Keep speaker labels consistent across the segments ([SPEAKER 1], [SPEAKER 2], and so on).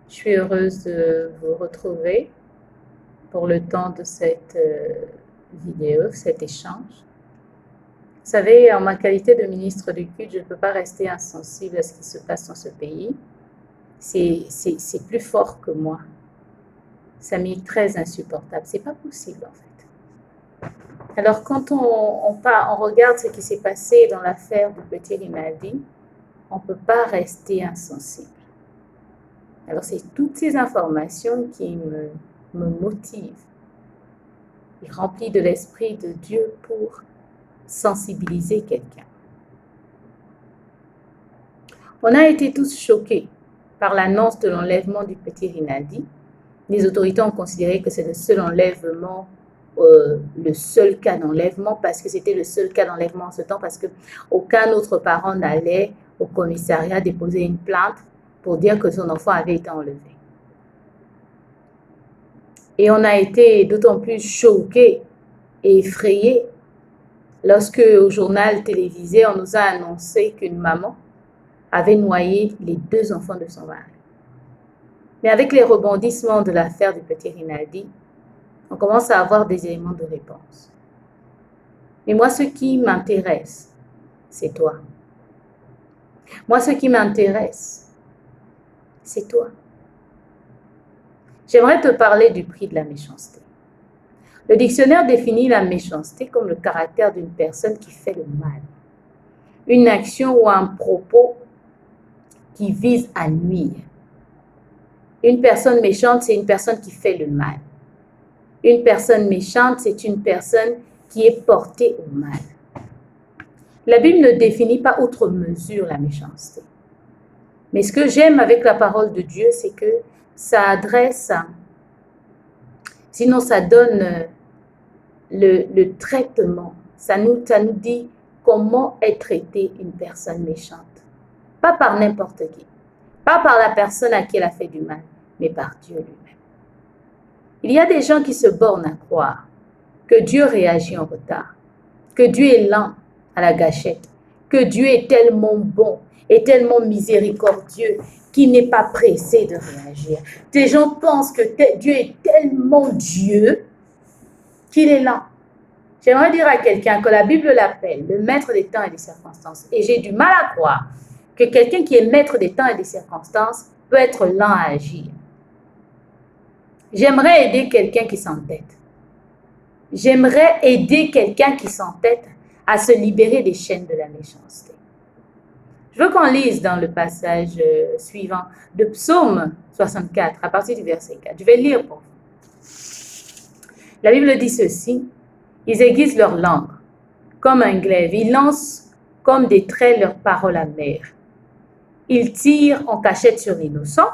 [SPEAKER 1] Je suis heureuse de vous retrouver pour le temps de cette vidéo, cet échange. Vous savez, en ma qualité de ministre du culte, je ne peux pas rester insensible à ce qui se passe dans ce pays. C'est plus fort que moi. Ça m'est très insupportable. C'est pas possible en fait. Alors quand on regarde ce qui s'est passé dans l'affaire du petit Rinaldi, on ne peut pas rester insensible. Alors c'est toutes ces informations qui me motivent et remplies de l'Esprit de Dieu pour sensibiliser quelqu'un. On a été tous choqués par l'annonce de l'enlèvement du petit Rinaldi. Les autorités ont considéré que c'est le seul enlèvement, le seul cas d'enlèvement, parce que c'était le seul cas d'enlèvement en ce temps, parce qu'aucun autre parent n'allait au commissariat déposer une plainte pour dire que son enfant avait été enlevé. Et on a été d'autant plus choqués et effrayés lorsque, au journal télévisé, on nous a annoncé qu'une maman avait noyé les 2 enfants de son mari. Mais avec les rebondissements de l'affaire du petit Rinaldi, on commence à avoir des éléments de réponse. Mais moi, ce qui m'intéresse, c'est toi. Moi, ce qui m'intéresse, c'est toi. J'aimerais te parler du prix de la méchanceté. Le dictionnaire définit la méchanceté comme le caractère d'une personne qui fait le mal. Une action ou un propos qui vise à nuire. Une personne méchante, c'est une personne qui fait le mal. Une personne méchante, c'est une personne qui est portée au mal. La Bible ne définit pas outre mesure la méchanceté. Mais ce que j'aime avec la parole de Dieu, c'est que ça adresse, sinon ça donne le traitement. Ça nous dit comment est traitée une personne méchante. Pas par n'importe qui. Pas par la personne à qui elle a fait du mal, mais par Dieu lui-même. Il y a des gens qui se bornent à croire que Dieu réagit en retard, que Dieu est lent à la gâchette, que Dieu est tellement bon et tellement miséricordieux qu'il n'est pas pressé de réagir. Des gens pensent que Dieu est tellement Dieu qu'il est lent. J'aimerais dire à quelqu'un que la Bible l'appelle le maître des temps et des circonstances. Et j'ai du mal à croire que quelqu'un qui est maître des temps et des circonstances peut être lent à agir. J'aimerais aider quelqu'un qui s'entête. J'aimerais aider quelqu'un qui s'entête à se libérer des chaînes de la méchanceté. Je veux qu'on lise dans le passage suivant de Psaume 64, à partir du verset 4. Je vais lire pour vous. La Bible dit ceci: ils aiguisent leur langue comme un glaive, ils lancent comme des traits leurs paroles amères. Ils tirent en cachette sur l'innocent,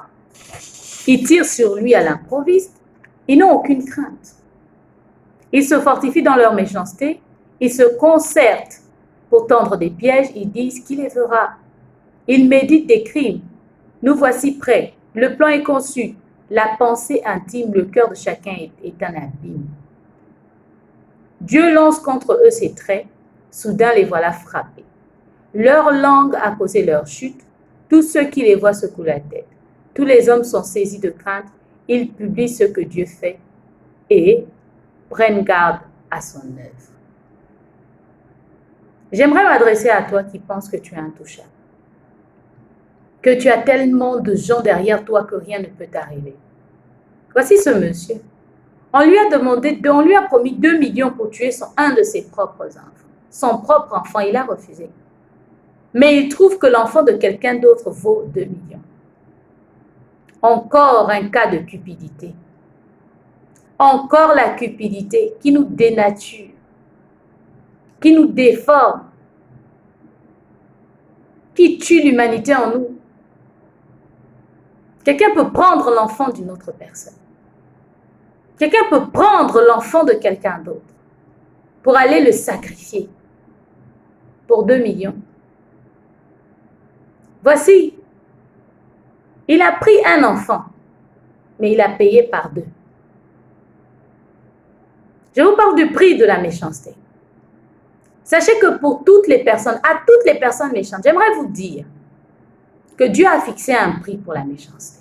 [SPEAKER 1] ils tirent sur lui à l'improviste, ils n'ont aucune crainte. Ils se fortifient dans leur méchanceté, ils se concertent pour tendre des pièges, ils disent qui les fera. Ils méditent des crimes. Nous voici prêts, le plan est conçu, la pensée intime, le cœur de chacun est un abîme. Dieu lance contre eux ses traits, soudain les voilà frappés. Leur langue a causé leur chute, tous ceux qui les voient secouent la tête. Tous les hommes sont saisis de crainte, ils publient ce que Dieu fait et prennent garde à son œuvre. J'aimerais m'adresser à toi qui penses que tu es intouchable, que tu as tellement de gens derrière toi que rien ne peut t'arriver. Voici ce monsieur. On lui a promis 2 millions pour tuer un de ses propres enfants. Son propre enfant, il a refusé. Mais il trouve que l'enfant de quelqu'un d'autre vaut 2 millions. Encore un cas de cupidité. Encore la cupidité qui nous dénature, qui nous déforme, qui tue l'humanité en nous. Quelqu'un peut prendre l'enfant d'une autre personne. Quelqu'un peut prendre l'enfant de quelqu'un d'autre pour aller le sacrifier pour 2 millions. Voici, il a pris un enfant, mais il a payé par 2. Je vous parle du prix de la méchanceté. Sachez que pour toutes les personnes, à toutes les personnes méchantes, j'aimerais vous dire que Dieu a fixé un prix pour la méchanceté.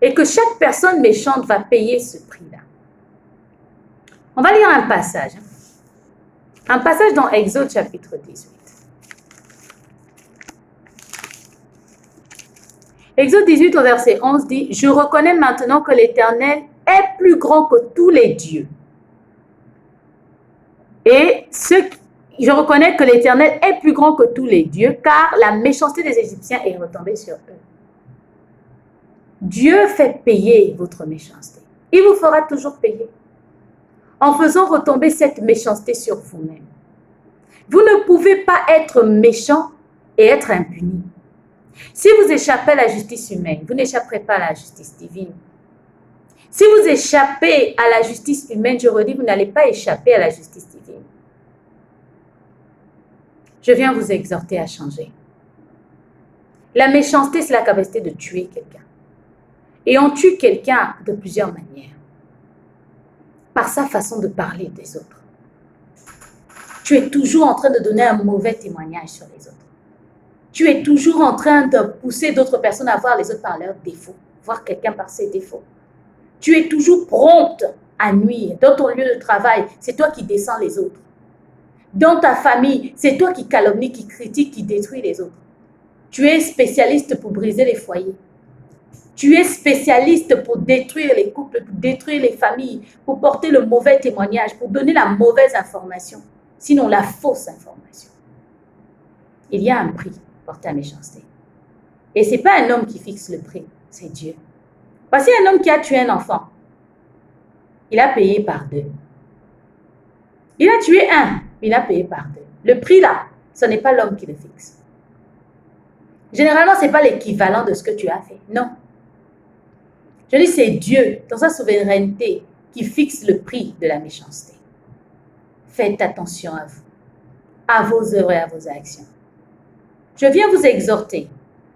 [SPEAKER 1] Et que chaque personne méchante va payer ce prix-là. On va lire un passage. Un passage dans Exode chapitre 18. Exode 18 au verset 11 dit « Je reconnais maintenant que l'Éternel est plus grand que tous les dieux. Et je reconnais que l'Éternel est plus grand que tous les dieux, car la méchanceté des Égyptiens est retombée sur eux. » Dieu fait payer votre méchanceté. Il vous fera toujours payer. En faisant retomber cette méchanceté sur vous-même. Vous ne pouvez pas être méchant et être impuni. Si vous échappez à la justice humaine, vous n'échapperez pas à la justice divine. Si vous échappez à la justice humaine, je redis, vous n'allez pas échapper à la justice divine. Je viens vous exhorter à changer. La méchanceté, c'est la capacité de tuer quelqu'un. Et on tue quelqu'un de plusieurs manières. Par sa façon de parler des autres. Tu es toujours en train de donner un mauvais témoignage sur les autres. Tu es toujours en train de pousser d'autres personnes à voir les autres par leurs défauts, voir quelqu'un par ses défauts. Tu es toujours prompte à nuire. Dans ton lieu de travail, c'est toi qui descends les autres. Dans ta famille, c'est toi qui calomnie, qui critique, qui détruit les autres. Tu es spécialiste pour briser les foyers. Tu es spécialiste pour détruire les couples, pour détruire les familles, pour porter le mauvais témoignage, pour donner la mauvaise information, sinon la fausse information. Il y a un prix pour ta méchanceté. Et ce n'est pas un homme qui fixe le prix, c'est Dieu. Voici un homme qui a tué un enfant. Il a payé par 2. Il a tué un, il a payé par 2. Le prix là, ce n'est pas l'homme qui le fixe. Généralement, ce n'est pas l'équivalent de ce que tu as fait. Non. Je dis, c'est Dieu, dans sa souveraineté, qui fixe le prix de la méchanceté. Faites attention à vous, à vos œuvres et à vos actions. Je viens vous exhorter,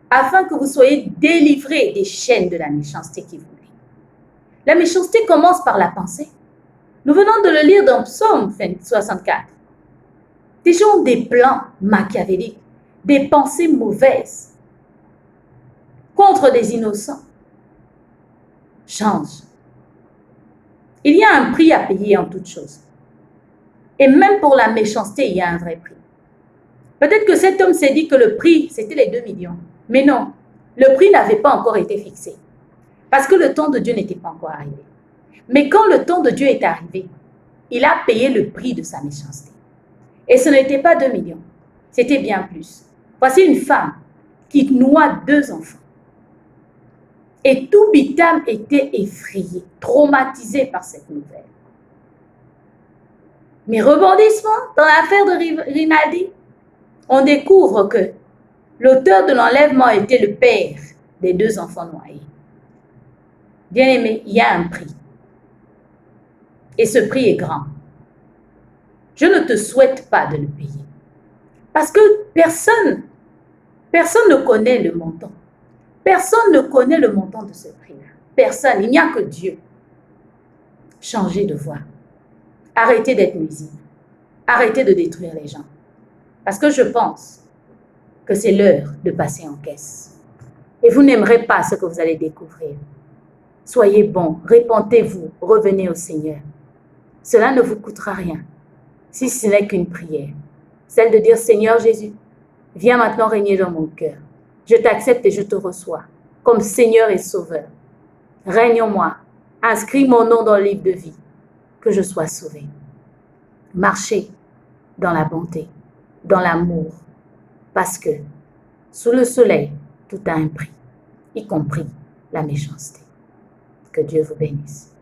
[SPEAKER 1] afin que vous soyez délivrés des chaînes de la méchanceté qui vous lient. La méchanceté commence par la pensée. Nous venons de le lire dans Psaume 64. Des gens ont des plans machiavéliques, des pensées mauvaises contre des innocents. Change. Il y a un prix à payer en toutes choses. Et même pour la méchanceté, il y a un vrai prix. Peut-être que cet homme s'est dit que le prix, c'était les 2 millions. Mais non, le prix n'avait pas encore été fixé. Parce que le temps de Dieu n'était pas encore arrivé. Mais quand le temps de Dieu est arrivé, il a payé le prix de sa méchanceté. Et ce n'était pas 2 millions, c'était bien plus. Voici une femme qui noie 2 enfants. Et tout Bitham était effrayé, traumatisé par cette nouvelle. Mais rebondissement, dans l'affaire de Rinaldi, on découvre que l'auteur de l'enlèvement était le père des 2 enfants noyés. Bien-aimé, il y a un prix. Et ce prix est grand. Je ne te souhaite pas de le payer. Parce que personne ne connaît le montant. Personne ne connaît le montant de ce prix-là. Personne, il n'y a que Dieu. Changez de voie. Arrêtez d'être nuisible. Arrêtez de détruire les gens. Parce que je pense que c'est l'heure de passer en caisse. Et vous n'aimerez pas ce que vous allez découvrir. Soyez bons, répentez-vous, revenez au Seigneur. Cela ne vous coûtera rien, si ce n'est qu'une prière. Celle de dire, Seigneur Jésus, viens maintenant régner dans mon cœur. Je t'accepte et je te reçois comme Seigneur et Sauveur. Règne en moi, inscris mon nom dans le livre de vie, que je sois sauvé. Marchez dans la bonté, dans l'amour, parce que sous le soleil, tout a un prix, y compris la méchanceté. Que Dieu vous bénisse.